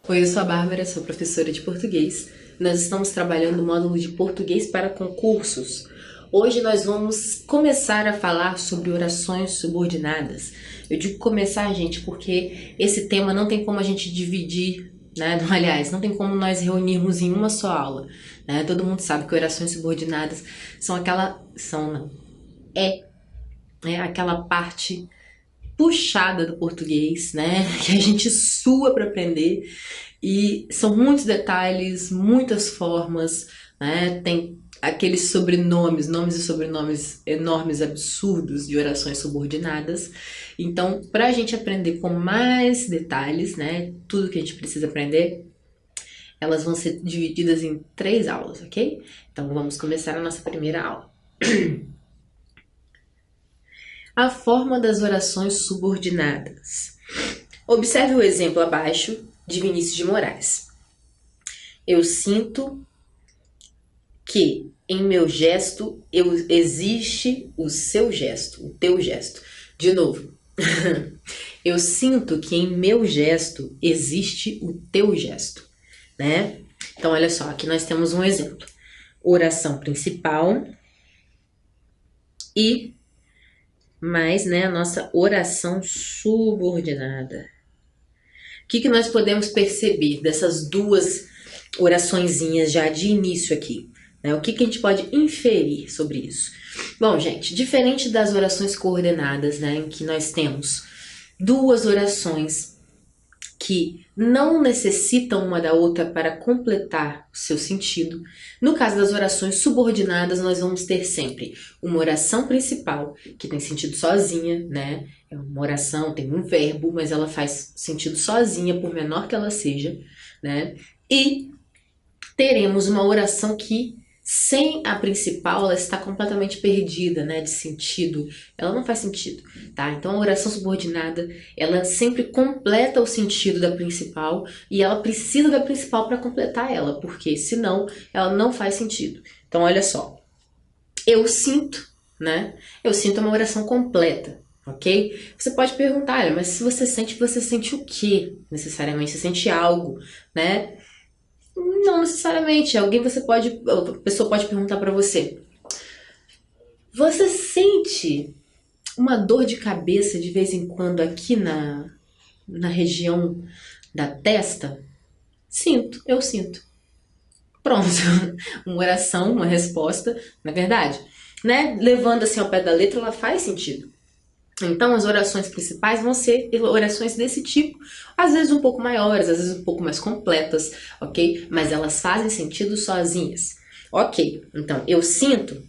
Oi, eu sou a Bárbara, sou professora de português. Nós estamos trabalhando o módulo de português para concursos. Hoje nós vamos começar a falar sobre orações subordinadas. Eu digo começar, gente, porque esse tema não tem como a gente dividir, né? Aliás, não tem como nós reunirmos em uma só aula, né? Todo mundo sabe que orações subordinadas são não, é aquela parte puxada do português, né? Que a gente sua para aprender. E são muitos detalhes, muitas formas, né? Tem aqueles sobrenomes, nomes e sobrenomes enormes, absurdos de orações subordinadas. Então, para a gente aprender com mais detalhes, né? Tudo que a gente precisa aprender, elas vão ser divididas em 3 aulas, ok? Então, vamos começar a nossa primeira aula. A forma das orações subordinadas. Observe o exemplo abaixo de Vinícius de Moraes. Eu sinto que em meu gesto existe o seu gesto, o teu gesto. De novo. Eu sinto que em meu gesto existe o teu gesto, né? Então, olha só, aqui nós temos um exemplo. Oração principal e mais, né, a nossa oração subordinada. O que nós podemos perceber dessas duas oraçõezinhas já de início aqui? Né? O que a gente pode inferir sobre isso? Bom, gente, diferente das orações coordenadas, né, em que nós temos duas orações que não necessitam uma da outra para completar o seu sentido. No caso das orações subordinadas, nós vamos ter sempre uma oração principal, que tem sentido sozinha, né? É uma oração, tem um verbo, mas ela faz sentido sozinha, por menor que ela seja, né? E teremos uma oração que, sem a principal, ela está completamente perdida, né, de sentido. Ela não faz sentido, tá? Então a oração subordinada, ela sempre completa o sentido da principal e ela precisa da principal para completar ela, porque senão ela não faz sentido. Então olha só, eu sinto, né? Eu sinto uma oração completa, ok? Você pode perguntar, olha, mas se você sente o quê necessariamente? Você sente algo, né? Não necessariamente. A pessoa pode perguntar pra você: você sente uma dor de cabeça de vez em quando aqui na região da testa? Sinto, eu sinto. Pronto. Uma oração, uma resposta, na verdade, né? Levando assim ao pé da letra, ela faz sentido. Então, as orações principais vão ser orações desse tipo, às vezes um pouco maiores, às vezes um pouco mais completas, ok? Mas elas fazem sentido sozinhas. Ok, então eu sinto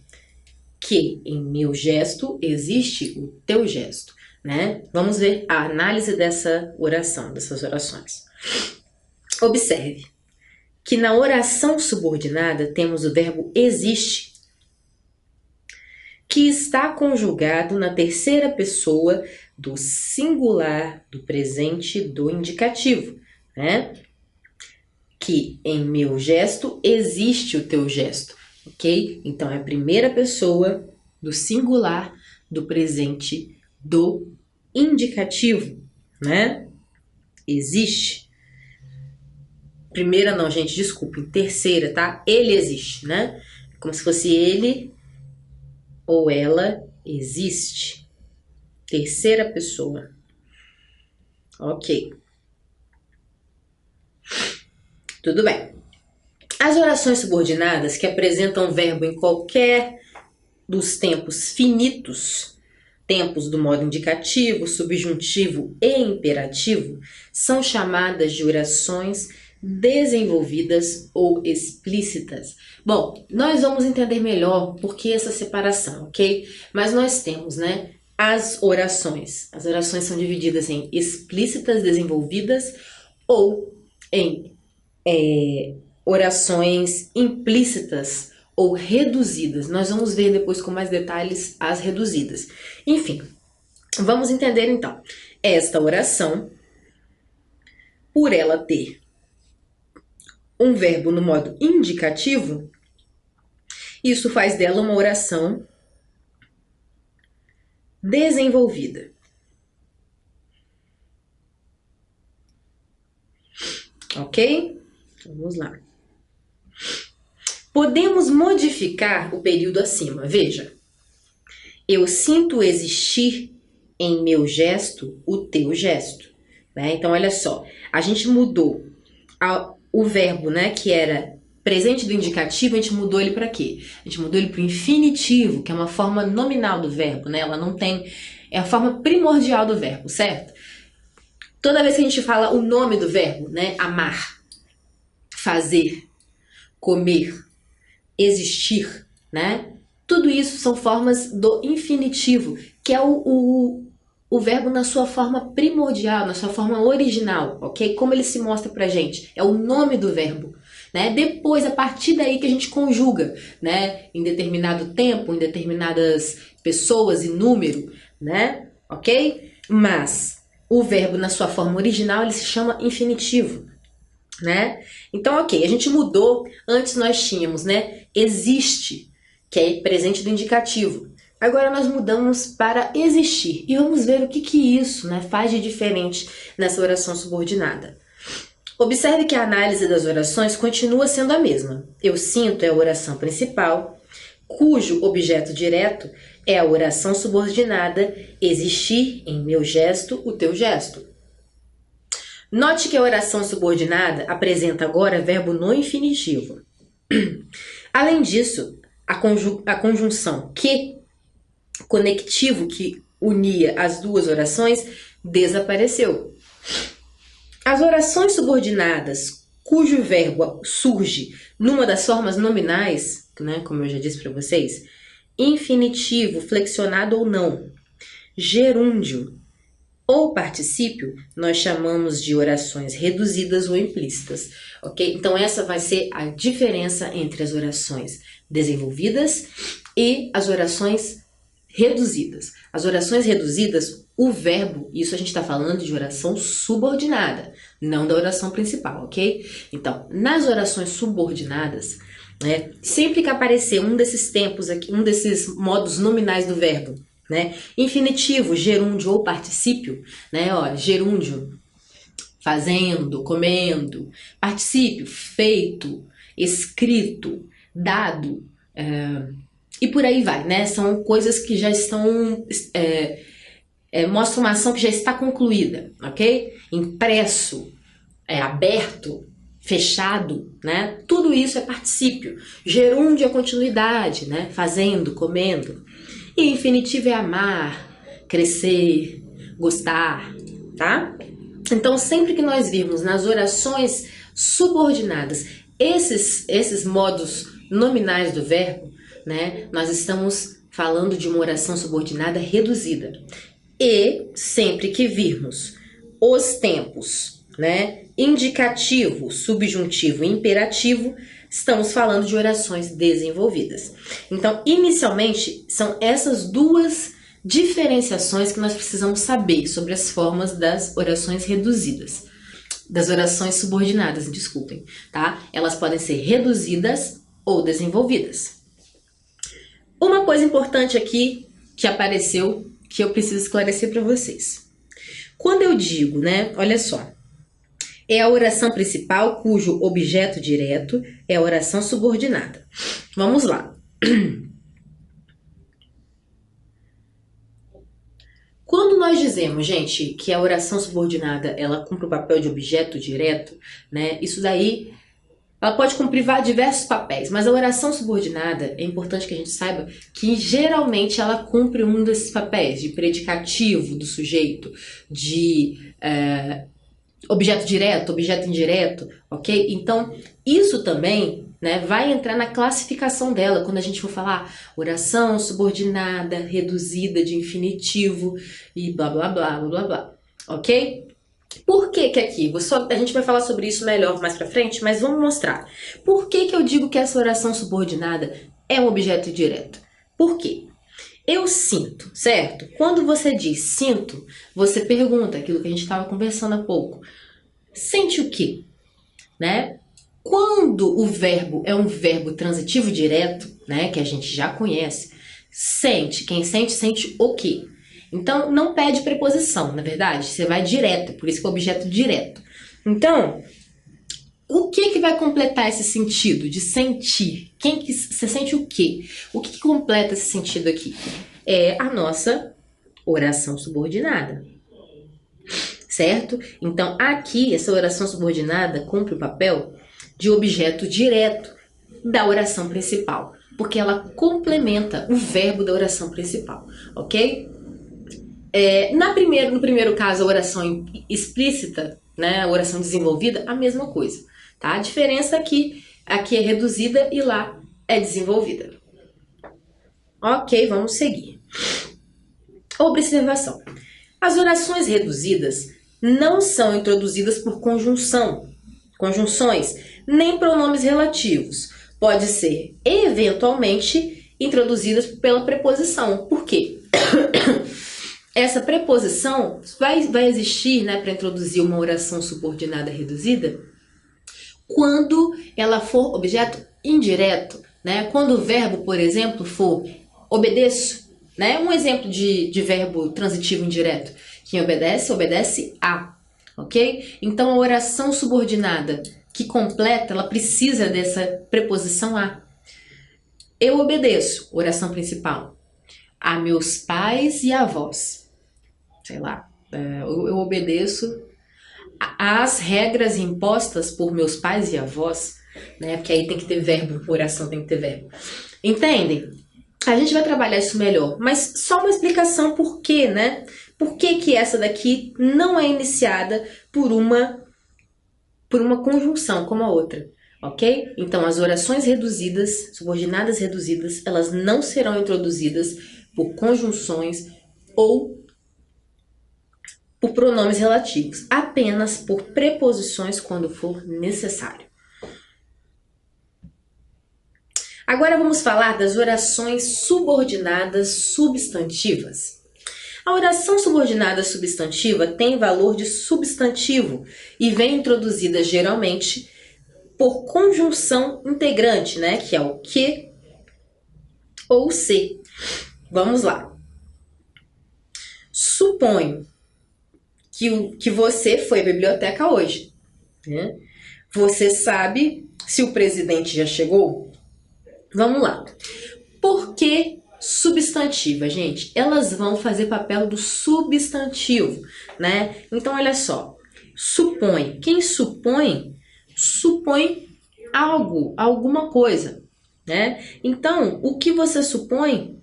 que em meu gesto existe o teu gesto, né? Vamos ver a análise dessa oração, dessas orações. Observe que na oração subordinada temos o verbo existe, que está conjugado na terceira pessoa do singular, do presente, do indicativo, né? Que em meu gesto existe o teu gesto, ok? Então é a primeira pessoa do singular, do presente, do indicativo, né? Existe. Primeira não, gente, desculpem. Terceira, tá? Ele existe, né? Como se fosse ele ou ela existe. Terceira pessoa. Ok. Tudo bem. As orações subordinadas que apresentam verbo em qualquer dos tempos finitos, tempos do modo indicativo, subjuntivo e imperativo, são chamadas de orações desenvolvidas ou explícitas. Bom, nós vamos entender melhor por que essa separação, ok? Mas nós temos, né, as orações. As orações são divididas em explícitas, desenvolvidas ou em orações implícitas ou reduzidas. Nós vamos ver depois com mais detalhes as reduzidas. Enfim, vamos entender então. Esta oração, por ela ter um verbo no modo indicativo, isso faz dela uma oração desenvolvida. ok? Vamos lá. Podemos modificar o período acima. Veja, eu sinto existir em meu gesto o teu gesto. Né? Então, olha só, a gente mudou o verbo, né, que era presente do indicativo, a gente mudou ele para quê? A gente mudou ele para o infinitivo, que é uma forma nominal do verbo, né? Ela não tem... É a forma primordial do verbo, certo? Toda vez que a gente fala o nome do verbo, né? Amar, fazer, comer, existir, né? Tudo isso são formas do infinitivo, que é o verbo na sua forma primordial, na sua forma original, ok? Como ele se mostra pra gente, é o nome do verbo, né? Depois, a partir daí que a gente conjuga, né? Em determinado tempo, em determinadas pessoas e número, né? Ok? Mas o verbo na sua forma original, ele se chama infinitivo, né? Então, ok, a gente mudou, antes nós tínhamos, né? Existe, que é presente do indicativo. Agora nós mudamos para existir. E vamos ver o que isso, né, faz de diferente nessa oração subordinada. Observe que a análise das orações continua sendo a mesma. Eu sinto é a oração principal, cujo objeto direto é a oração subordinada, existir em meu gesto, o teu gesto. Note que a oração subordinada apresenta agora verbo no infinitivo. Além disso, a conjunção que, conectivo que unia as duas orações, desapareceu. As orações subordinadas, cujo verbo surge numa das formas nominais, né, como eu já disse para vocês, infinitivo, flexionado ou não, gerúndio ou particípio, nós chamamos de orações reduzidas ou implícitas, ok? Então essa vai ser a diferença entre as orações desenvolvidas e as orações reduzidas. As orações reduzidas, o verbo, isso a gente está falando de oração subordinada, não da oração principal, ok? Então, nas orações subordinadas, né, sempre que aparecer um desses tempos aqui, um desses modos nominais do verbo, né, infinitivo, gerúndio ou particípio, né, ó, gerúndio, fazendo, comendo, particípio, feito, escrito, dado, e por aí vai, né? São coisas que já estão... mostra uma ação que já está concluída, ok? Impresso, aberto, fechado, né? Tudo isso é particípio. Gerúndio é continuidade, né? Fazendo, comendo. E infinitivo é amar, crescer, gostar, tá? Então, sempre que nós virmos nas orações subordinadas esses modos nominais do verbo, né, nós estamos falando de uma oração subordinada reduzida. E sempre que virmos os tempos, né, indicativo, subjuntivo e imperativo, estamos falando de orações desenvolvidas. Então, inicialmente, são essas duas diferenciações que nós precisamos saber sobre as formas das orações reduzidas. Das orações subordinadas, desculpem, tá? Elas podem ser reduzidas ou desenvolvidas. Uma coisa importante aqui que apareceu, que eu preciso esclarecer para vocês. Quando eu digo, né, olha só, é a oração principal cujo objeto direto é a oração subordinada. Vamos lá. Quando nós dizemos, gente, que a oração subordinada ela cumpre o papel de objeto direto, né? Isso daí ela pode cumprir diversos papéis, mas a oração subordinada é importante que a gente saiba que geralmente ela cumpre um desses papéis de predicativo do sujeito, de objeto direto, objeto indireto, ok? Então, isso também, né, vai entrar na classificação dela, quando a gente for falar oração subordinada, reduzida de infinitivo e blá, blá, blá, blá, blá, blá, ok? Por que que aqui? A gente vai falar sobre isso melhor mais pra frente, mas vamos mostrar. Por que que eu digo que essa oração subordinada é um objeto direto? Por quê? Eu sinto, certo? Quando você diz sinto, você pergunta aquilo que a gente estava conversando há pouco. Sente o quê? Né? Quando o verbo é um verbo transitivo direto, né, que a gente já conhece, sente. Quem sente, sente o quê? Então, não pede preposição, na verdade. Você vai direto, por isso que é objeto direto. Então, O que que vai completar esse sentido de sentir? Você sente o quê? O que que completa esse sentido aqui? É a nossa oração subordinada, certo? Então, aqui, essa oração subordinada cumpre o papel de objeto direto da oração principal, porque ela complementa o verbo da oração principal, ok? No primeiro caso, a oração explícita, né, a oração desenvolvida, a mesma coisa, tá? A diferença é que aqui é reduzida e lá é desenvolvida. Ok, vamos seguir. Observação. As orações reduzidas não são introduzidas por conjunções, nem pronomes relativos. Pode ser, eventualmente, introduzidas pela preposição. Por quê? Essa preposição vai existir, né, para introduzir uma oração subordinada reduzida quando ela for objeto indireto, né? Quando o verbo, por exemplo, for obedeço, né? Um exemplo de verbo transitivo indireto. Quem obedece, obedece a, ok? Então, a oração subordinada que completa, ela precisa dessa preposição a. Eu obedeço, oração principal, a meus pais e avós. Sei lá, eu obedeço às regras impostas por meus pais e avós, né? Porque aí tem que ter verbo, oração tem que ter verbo. Entendem? A gente vai trabalhar isso melhor, mas só uma explicação por quê, né? Por que essa daqui não é iniciada por uma conjunção como a outra, ok? Então, as orações reduzidas, subordinadas reduzidas, elas não serão introduzidas por conjunções ou por pronomes relativos, apenas por preposições quando for necessário. Agora vamos falar das orações subordinadas substantivas. A oração subordinada substantiva tem valor de substantivo e vem introduzida geralmente por conjunção integrante, né? Que é o que ou se. Vamos lá. Suponho que você foi à biblioteca hoje, né? Você sabe se o presidente já chegou? Vamos lá. Por que substantiva, gente? Elas vão fazer papel do substantivo, né? Então, olha só. Supõe. Quem supõe, supõe algo, alguma coisa, né? Então, o que você supõe,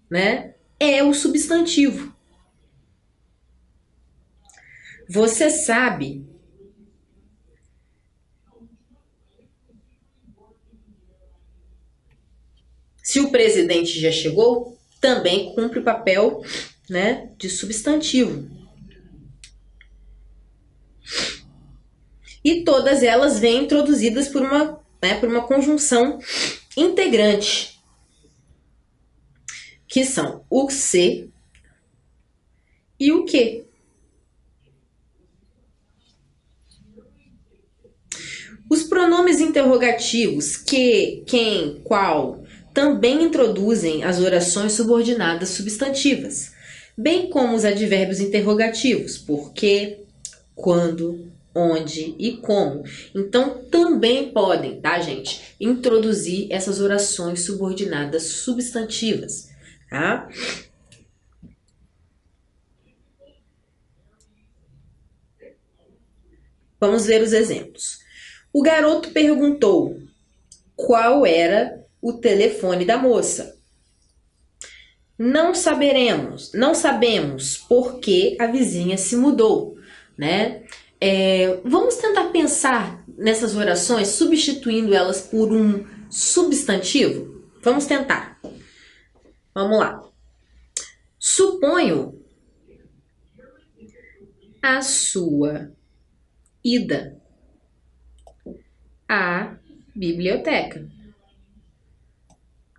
né, é o substantivo. Você sabe se o presidente já chegou, também cumpre o papel, né, de substantivo. E todas elas vêm introduzidas por uma conjunção integrante, que são o se e o que. Os pronomes interrogativos que, quem, qual, também introduzem as orações subordinadas substantivas, bem como os advérbios interrogativos, porque, quando, onde e como. Então, também podem, tá, gente, introduzir essas orações subordinadas substantivas, tá? Vamos ver os exemplos. O garoto perguntou qual era o telefone da moça. Não sabemos porque a vizinha se mudou, né? Vamos tentar pensar nessas orações substituindo elas por um substantivo? Vamos tentar. Vamos lá. Suponho a sua ida à biblioteca,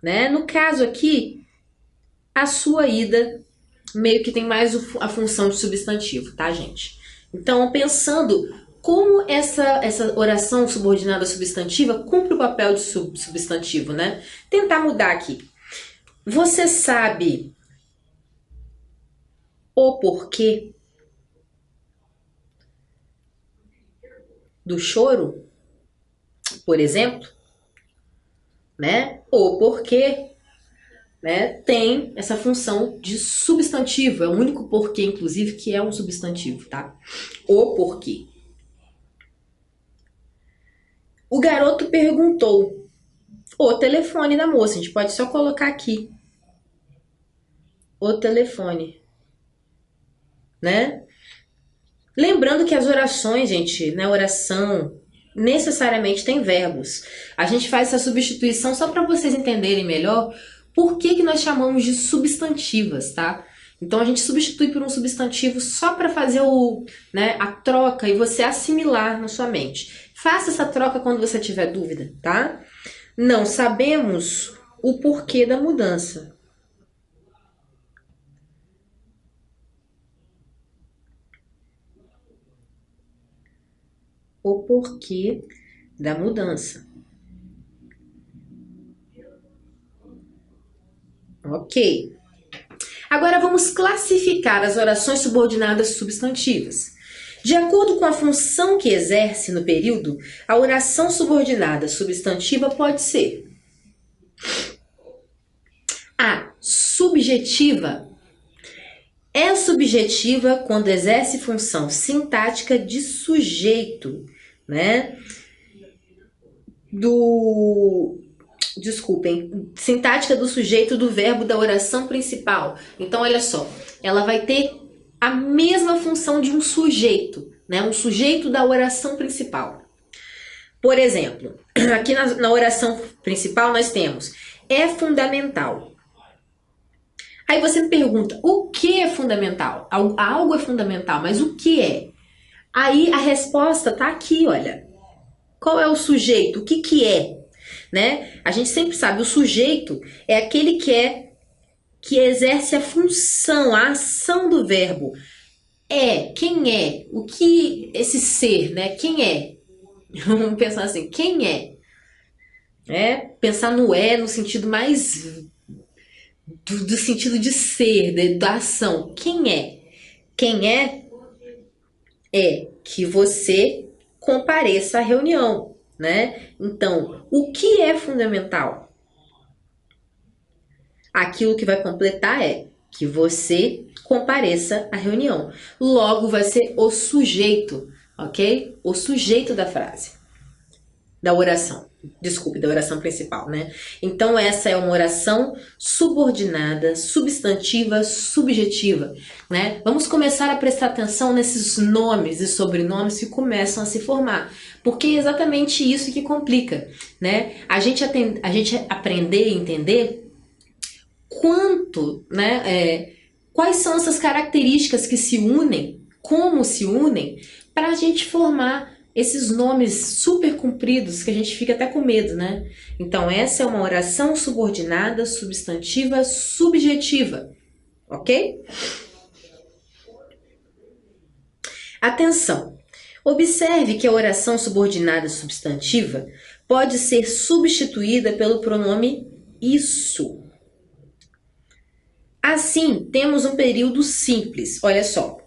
né? No caso aqui, a sua ida meio que tem mais a função de substantivo, tá, gente? Então, pensando como essa oração subordinada substantiva cumpre o papel de substantivo, né? Tentar mudar aqui. Você sabe o porquê? do choro, por exemplo, né? O porquê, né, tem essa função de substantivo. É o único porquê, inclusive, que é um substantivo, tá? O porquê. O garoto perguntou o telefone da moça. A gente pode só colocar aqui o telefone, né? Lembrando que as orações, gente, na oração necessariamente tem verbos. A gente faz essa substituição só para vocês entenderem melhor por que nós chamamos de substantivas, tá? Então a gente substitui por um substantivo só para fazer a troca e você assimilar na sua mente. Faça essa troca quando você tiver dúvida, tá? Não sabemos o porquê da mudança. O porquê da mudança. Ok. Agora vamos classificar as orações subordinadas substantivas. De acordo com a função que exerce no período, a oração subordinada substantiva pode ser a subjetiva. É subjetiva quando exerce função sintática de sujeito, né? Sintática do sujeito do verbo da oração principal. Então, olha só, ela vai ter a mesma função de um sujeito, né? Um sujeito da oração principal. Por exemplo, aqui na oração principal nós temos é fundamental. Aí você me pergunta, o que é fundamental? Algo é fundamental, mas o que é? Aí a resposta tá aqui, olha. Qual é o sujeito? O que é? Né? A gente sempre sabe, o sujeito é aquele que exerce a função, a ação do verbo. Quem é? O que esse ser, né? Quem é? Vamos pensar assim, quem é? Pensar no no sentido mais do sentido de ser, da ação. Quem é? Quem é que você compareça à reunião, né? Então, o que é fundamental? Aquilo que vai completar é que você compareça à reunião. Logo, vai ser o sujeito, ok? O sujeito da frase, da oração. Desculpe, da oração principal, né? Então, essa é uma oração subordinada, substantiva, subjetiva, né? Vamos começar a prestar atenção nesses nomes e sobrenomes que começam a se formar, porque é exatamente isso que complica, né? A gente aprender e entender quais são essas características que se unem, como se unem, para a gente formar esses nomes super compridos que a gente fica até com medo, né? Então, essa é uma oração subordinada, substantiva, subjetiva, ok? Atenção! Observe que a oração subordinada substantiva pode ser substituída pelo pronome isso. Assim, temos um período simples. Olha só,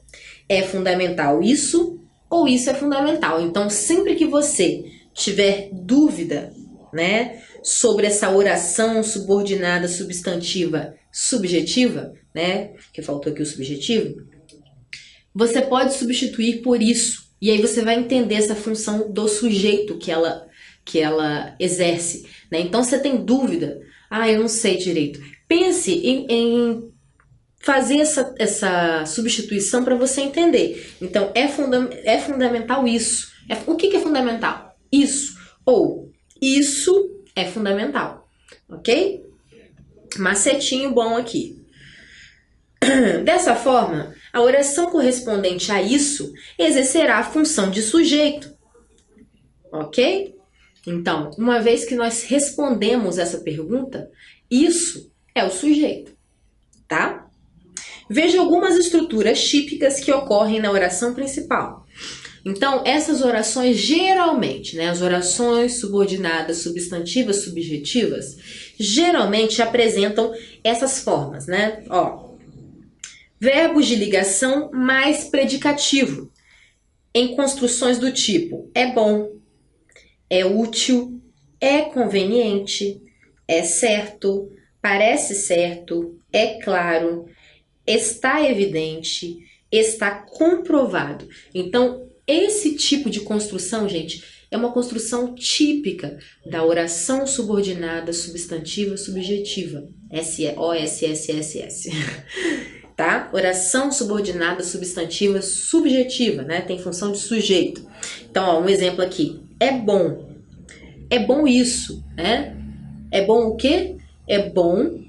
é fundamental isso ou isso é fundamental. Então, sempre que você tiver dúvida, né, sobre essa oração subordinada substantiva subjetiva, né, que faltou aqui o subjetivo, você pode substituir por isso. E aí você vai entender essa função do sujeito que ela exerce, né? Então, você tem dúvida? Eu não sei direito. Pense em fazer essa substituição para você entender. Então, é fundamental isso. O que é fundamental? Isso. Ou, isso é fundamental. Ok? Macetinho bom aqui. Dessa forma, a oração correspondente a isso exercerá a função de sujeito. Ok? Então, uma vez que nós respondemos essa pergunta, isso é o sujeito. Tá? Veja algumas estruturas típicas que ocorrem na oração principal. Então, essas orações geralmente, né, as orações subordinadas, substantivas, subjetivas, geralmente apresentam essas formas, né? Verbos de ligação mais predicativo. em construções do tipo é bom, é útil, é conveniente, é certo, parece certo, é claro, está evidente, está comprovado. Então, esse tipo de construção, gente, é uma construção típica da oração subordinada substantiva subjetiva. OSSSS. Tá? Oração subordinada substantiva subjetiva, né? Tem função de sujeito. Então, ó, um exemplo aqui. É bom. É bom isso, né? É bom o quê? É bom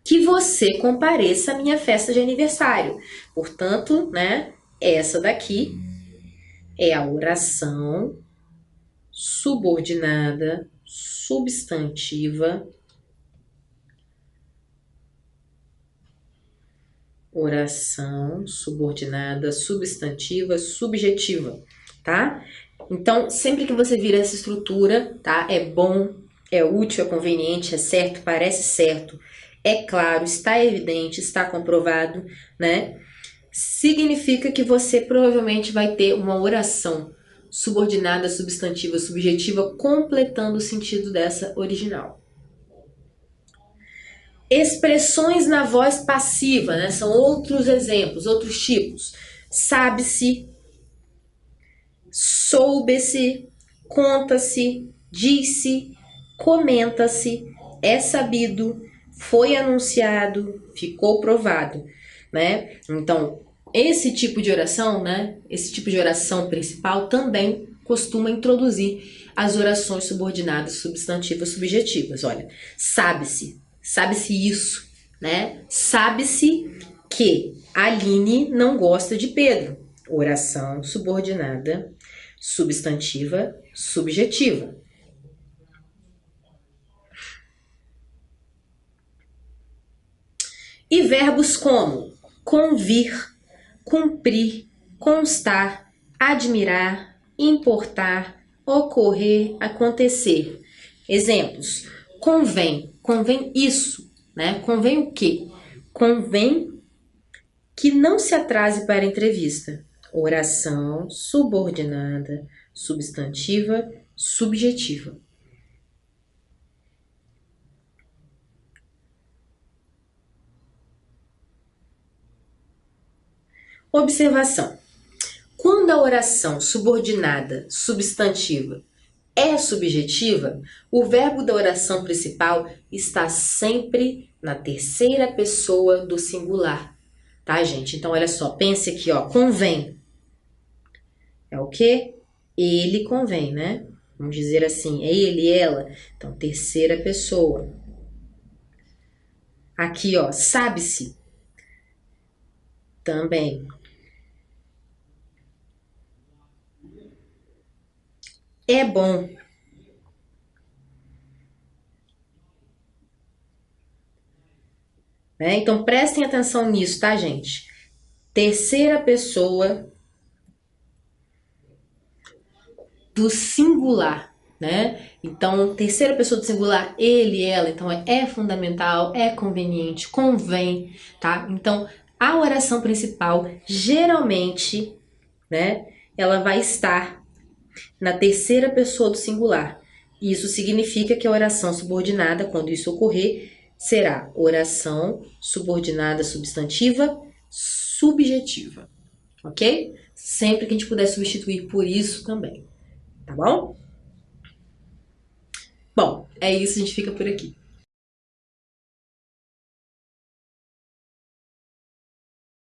que você compareça à minha festa de aniversário. Portanto, né? Essa daqui é a oração subordinada substantiva. Oração subordinada substantiva subjetiva, tá? Então, sempre que você vira essa estrutura, tá? É bom, é útil, é conveniente, é certo, parece certo, é claro, está evidente, está comprovado, né? Significa que você provavelmente vai ter uma oração subordinada substantiva subjetiva completando o sentido dessa original. Expressões na voz passiva, né? São outros exemplos, outros tipos. Sabe-se, soube-se, conta-se, disse, comenta-se, é sabido, foi anunciado, ficou provado, né? Então, esse tipo de oração, né? Esse tipo de oração principal também costuma introduzir as orações subordinadas substantivas subjetivas. Olha, sabe-se, sabe-se isso, né? Sabe-se que Aline não gosta de Pedro. Oração subordinada substantiva subjetiva. E verbos como convir, cumprir, constar, admirar, importar, ocorrer, acontecer. Exemplos: convém, convém isso, né? Convém o quê? Convém que não se atrase para a entrevista. Oração subordinada, substantiva, subjetiva. Observação: quando a oração subordinada substantiva é subjetiva, o verbo da oração principal está sempre na terceira pessoa do singular, tá, gente? Então, olha só, pense aqui, ó, convém. É o quê? Ele convém, né? Vamos dizer assim, é ele, ela. Então, terceira pessoa. Aqui, ó, sabe-se. Também. É bom. Né? Então, prestem atenção nisso, tá, gente? Terceira pessoa do singular, né? Então, terceira pessoa do singular, ele, ela, então é fundamental, é conveniente, convém, tá? Então, a oração principal, geralmente, né, ela vai estar na terceira pessoa do singular. Isso significa que a oração subordinada, quando isso ocorrer, será oração subordinada substantiva subjetiva, ok? Sempre que a gente puder substituir por isso também. Tá bom? Bom, é isso, a gente fica por aqui.